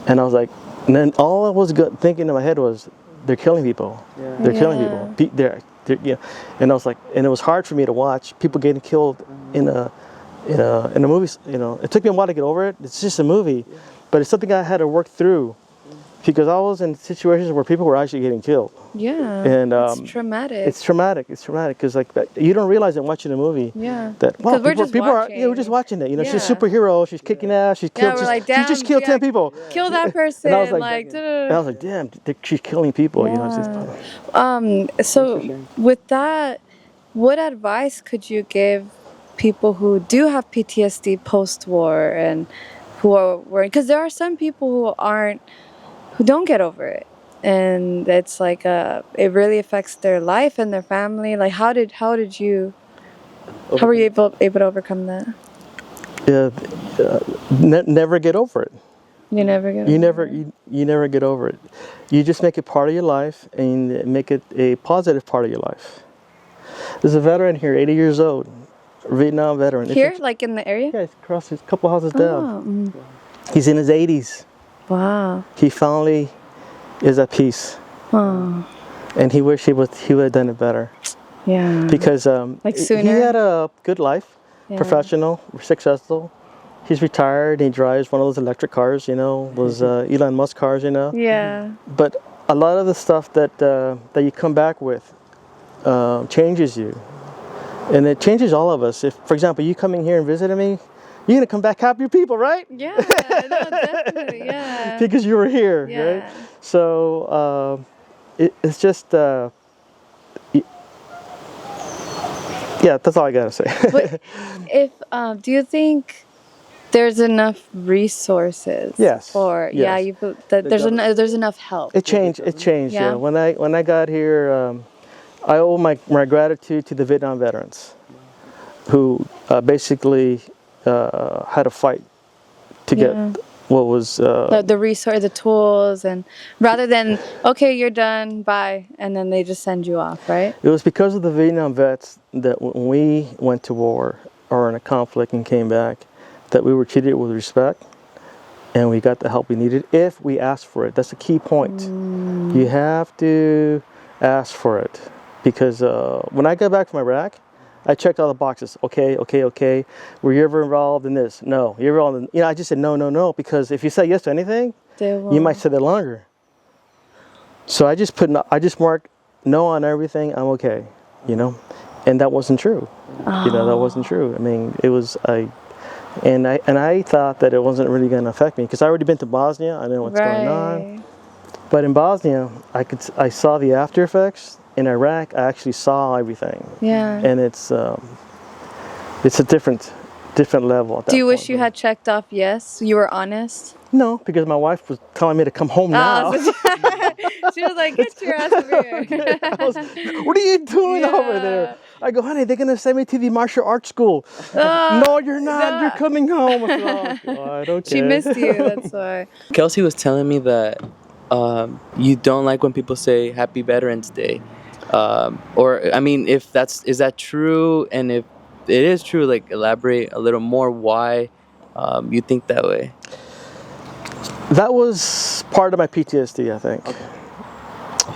And I was like, and then all I was thinking in my head was, they're killing people. Yeah. They're killing people. They're, you know. And I was like, and it was hard for me to watch people getting killed in a movie. You know, it took me a while to get over it. It's just a movie, but it's something I had to work through. Because I was in situations where people were actually getting killed. Yeah. And it's traumatic. It's traumatic. It's traumatic because like you don't realize in watching a movie. Yeah. That wow, we're just people are watching. we're just watching it. You know, she's a Yeah. superhero. She's kicking ass. She's killed. we're like, damn, she just killed 10 people. Kill that person. And I was like, and I was like, damn, she's killing people. You know. It's just, So with that, what advice could you give people who do have PTSD post-war and who are worried? Because there are some people who don't get over it, and it's like it really affects their life and their family. Like how were you able to overcome that? never get over it. You never get over it. You never get over it. You just make it part of your life and make it a positive part of your life. There's a veteran here, 80 years old, Vietnam veteran. Here, like in the area? Yeah, he's across a couple houses down. Oh, He's in his 80s. wow. He finally is at peace. Oh, And he wished he would have done it better. yeah. Because Like he sooner? had a good life, Yeah. professional, successful. He's retired. He drives one of those electric cars, you know, those Elon Musk cars, you know. Yeah. But a lot of the stuff that you come back with changes you, and it changes all of us. If, for example, you coming here and visiting me, you're gonna come back happier people, right? Yeah. No, definitely. Yeah. Because you were here, Yeah. right? So it's just. Yeah, that's all I gotta say. But if do you think there's enough resources? Yes, For yes. yeah, you that there's enough help. It changed. It changed. Yeah. Yeah. When I got here, I owe my gratitude to the Vietnam veterans, who basically had to fight to Yeah. get what was. The resource, the tools, and rather than okay, you're done, bye, and then they just send you off, right? It was because of the Vietnam vets that when we went to war or in a conflict and came back, that we were treated with respect and we got the help we needed if we asked for it. That's a key point. You have to ask for it. Because when I got back from Iraq, I checked all the boxes. Okay. Were you ever involved in this? No. You ever involved in, you know, I just said no. Because if you say yes to anything, you might say that longer. So I just marked no on everything. I'm okay. You know, and that wasn't true. You know, that wasn't true. I mean, it was and I thought that it wasn't really going to affect me because I already been to Bosnia. I know what's going on. But in Bosnia, I saw the after effects. In Iraq, I actually saw everything. Yeah. And it's a different level. At that Do you wish point. you had checked off yes? You were honest? No, because my wife was telling me to come home now. So she was like, get your ass over here. What are you doing Yeah. over there? I go, honey, they're going to send me to the martial arts school. No, you're not. no. You're coming home. I said, oh, God, okay. She missed you, that's why. Kelsey was telling me that you don't like when people say Happy Veterans Day. Or, I mean, is that true? And if it is true, like, elaborate a little more why you think that way. That was part of my PTSD, I think. Okay.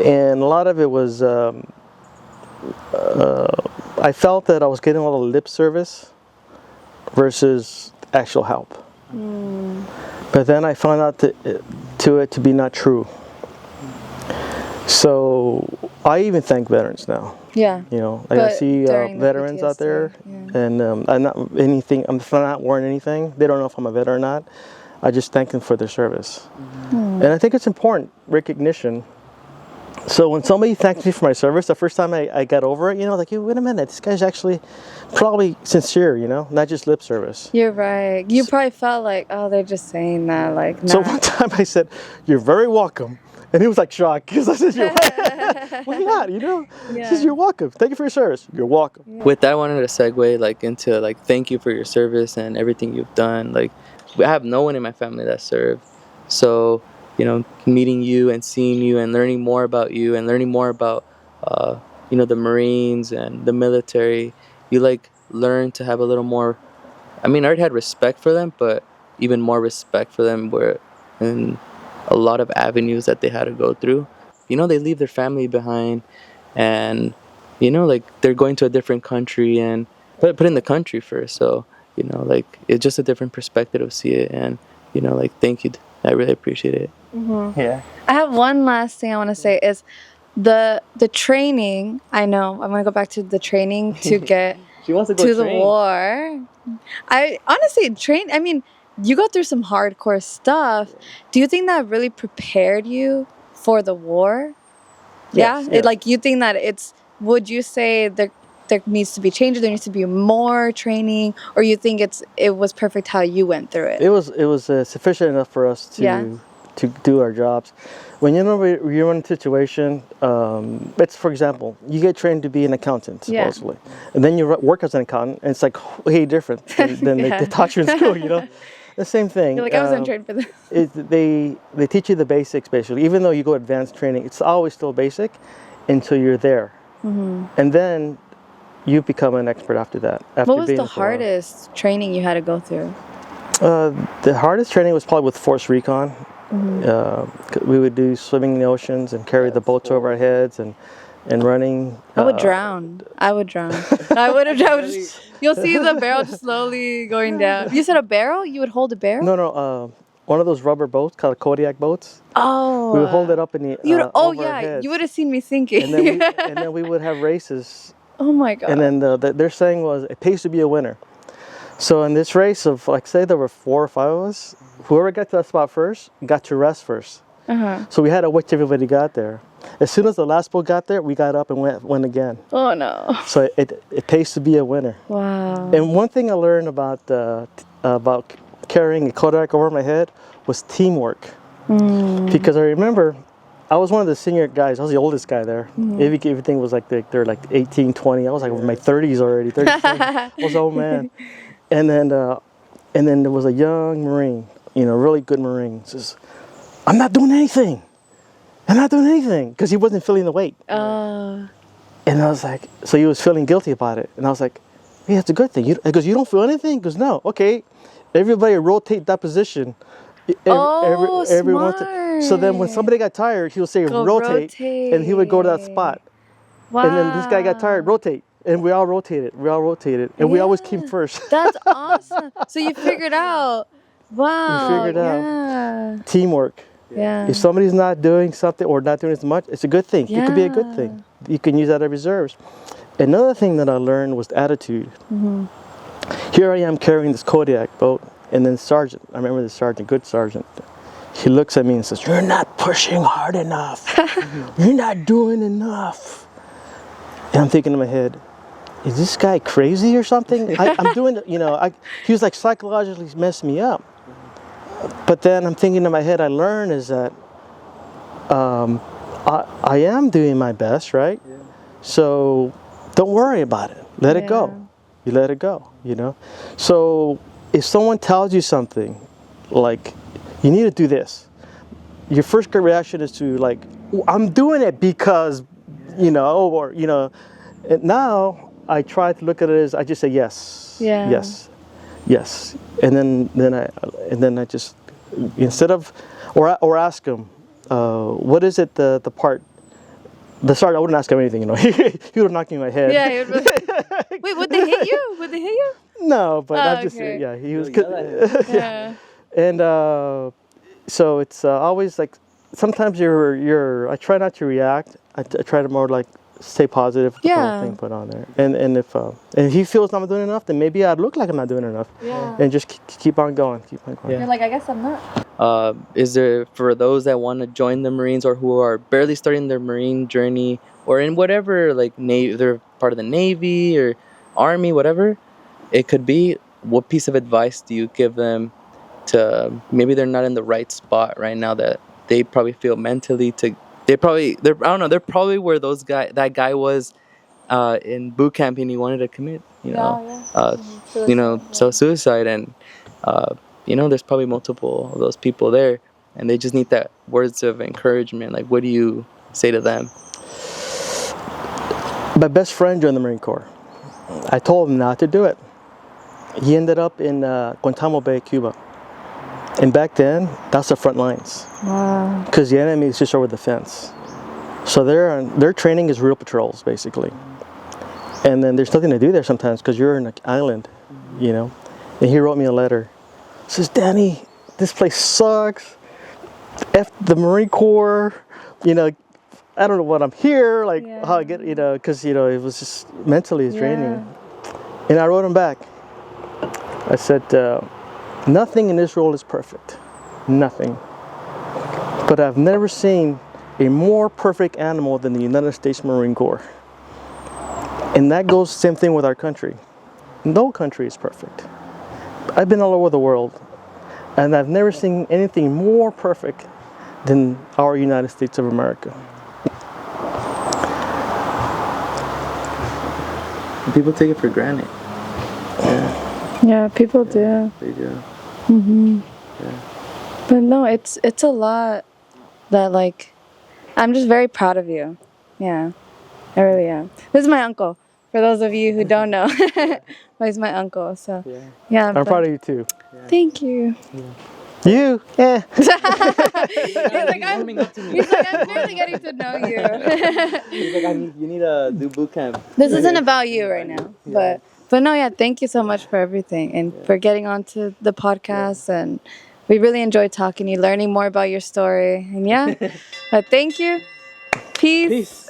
And a lot of it was, I felt that I was getting a lot of lip service versus actual help. But then I found out to it to be not true. So I even thank veterans now. Yeah. You know, like I see veterans out there, and I'm not wearing anything. They don't know if I'm a veteran or not. I just thank them for their service. And I think it's important recognition So when somebody thanked me for my service, the first time I got over it, like, hey, wait a minute, this guy's actually probably sincere, not just lip service. You're right. You probably felt like, oh, they're just saying that, like, nah. So one time I said, "You're very welcome," and he was like shocked because I said, "You're why not?" He says, "You're welcome. Thank you for your service. You're welcome." Yeah. With that, I wanted to segue like into like thank you for your service and everything you've done. Like, I have no one in my family that served, so meeting you and seeing you and learning more about you and learning more about the Marines and the military, you like learn to have a little more. I mean, I already had respect for them, but even more respect for them were in a lot of avenues that they had to go through. They leave their family behind, and like they're going to a different country and put in the country first. So like it's just a different perspective to see it, and like thank you. I really appreciate it. Mm-hmm. Yeah. I have one last thing I want to say is the training. I know I'm gonna go back to the training to get She wants to to the war. I honestly I mean, you go through some hardcore stuff. Do you think that really prepared you for the war? Yes, Yeah. yes. Like, you think that would you say there needs to be changes, there needs to be more training, or you think it was perfect how you went through it? It was sufficient enough for us to do our jobs. When you're in a situation, it's, for example, you get trained to be an accountant, Yeah. supposedly, and then you work as an accountant, and it's like way different than Yeah. they taught you in school. The same thing. You're like, I wasn't trained for this. They teach you the basics, basically. Even though you go advanced training, it's always still basic until you're there, and then you become an expert after that. After What was being the there for a while. hardest training you had to go through? The hardest training was probably with Force Recon. We would do swimming in the oceans and carry the boats over our heads and running. I would drown. I would drown. I would have drowned. You'll see the barrel just slowly going down. You said a barrel? You would hold a barrel? No. One of those rubber boats called Kodiak boats. Oh. We would hold it up in the. Oh over our yeah, heads. you would have seen me sinking. And then we would have races. Oh my god. And then their saying was, "It pays to be a winner." So in this race of, like, say there were 4 or 5 of us, whoever got to that spot first got to rest first. So we had to wait till everybody got there. As soon as the last boat got there, we got up and went again. Oh no. So it pays to be a winner. Wow. And one thing I learned about carrying a Kodak over my head was teamwork. Because I remember I was one of the senior guys. I was the oldest guy there. Everything was like they're like 18, 20. I was like in my 30s already. 30, I was an old man. And then there was a young Marine, really good Marine. Says, I'm not doing anything, because he wasn't feeling the weight. And I was like, so he was feeling guilty about it. And I was like, hey, that's a good thing. He goes, you don't feel anything? He goes, no. Okay, everybody rotate that position. Every once. So then when somebody got tired, he would say rotate, and he would go to that spot. Wow. And then this guy got tired, rotate. And we all rotated, and we always came first. That's awesome. So you figured out. Wow. We figured out. Yeah. Teamwork. Yeah. If somebody's not doing something or not doing as much, it's a good thing. It could be a good thing. You can use that as reserves. Another thing that I learned was attitude. Here I am carrying this Kodiak boat, and then sergeant, I remember the sergeant, good sergeant, he looks at me and says, you're not pushing hard enough. You're not doing enough. And I'm thinking in my head, is this guy crazy or something? I'm doing, he was like psychologically messing me up. But then I'm thinking in my head, I learned is that I am doing my best, right? Yeah. So don't worry about it. Let it go. You let it go, So if someone tells you something, like, you need to do this, your first gut reaction is to, like, I'm doing it because, and now I try to look at it as I just say yes, yes, and then I just, instead of, or ask him, what is it the part? The sergeant, I wouldn't ask him anything, he would knock me in my head. Yeah. Wait, would they hit you? Would they hit you? No, but I just, okay. he was. Yeah. And so it's always like, sometimes I try not to react. I try to more like stay positive with the whole thing put on there. And if he feels I'm not doing enough, then maybe I'd look like I'm not doing enough. Yeah. And just keep on going. You're like, I guess I'm not. Is there, for those that want to join the Marines or who are barely starting their Marine journey or in whatever, like they're part of the Navy or Army, whatever it could be, what piece of advice do you give them to maybe they're not in the right spot right now, that they probably feel mentally to they're I don't know, they're probably where that guy was in boot camp and he wanted to commit, suicide, and there's probably multiple of those people there, and they just need that words of encouragement. Like, what do you say to them? My best friend joined the Marine Corps. I told him not to do it. He ended up in Guantanamo Bay, Cuba. And back then, that's the front lines. Wow. Because the enemy is just over the fence. So their training is real patrols, basically. And then there's nothing to do there sometimes because you're in an island, And he wrote me a letter. He says, Danny, this place sucks. F the Marine Corps, I don't know what I'm here, how I get, because, it was just mentally draining. And I wrote him back. I said, nothing in this world is perfect. Nothing. But I've never seen a more perfect animal than the United States Marine Corps. And that goes the same thing with our country. No country is perfect. I've been all over the world, and I've never seen anything more perfect than our United States of America. People take it for granted. Yeah, people do. They do. Yeah. But no, it's a lot that I'm just very proud of you. Yeah, I really am. This is my uncle. For those of you who don't know, he's my uncle. So yeah, I'm proud of you too. Thank you. You? Yeah. He's like, I'm barely getting to know you. He's like, you need to do boot camp. This isn't about you right now, but no, yeah. Thank you so much for everything and for getting onto the podcast, and we really enjoyed talking to you, learning more about your story, and but thank you. Peace.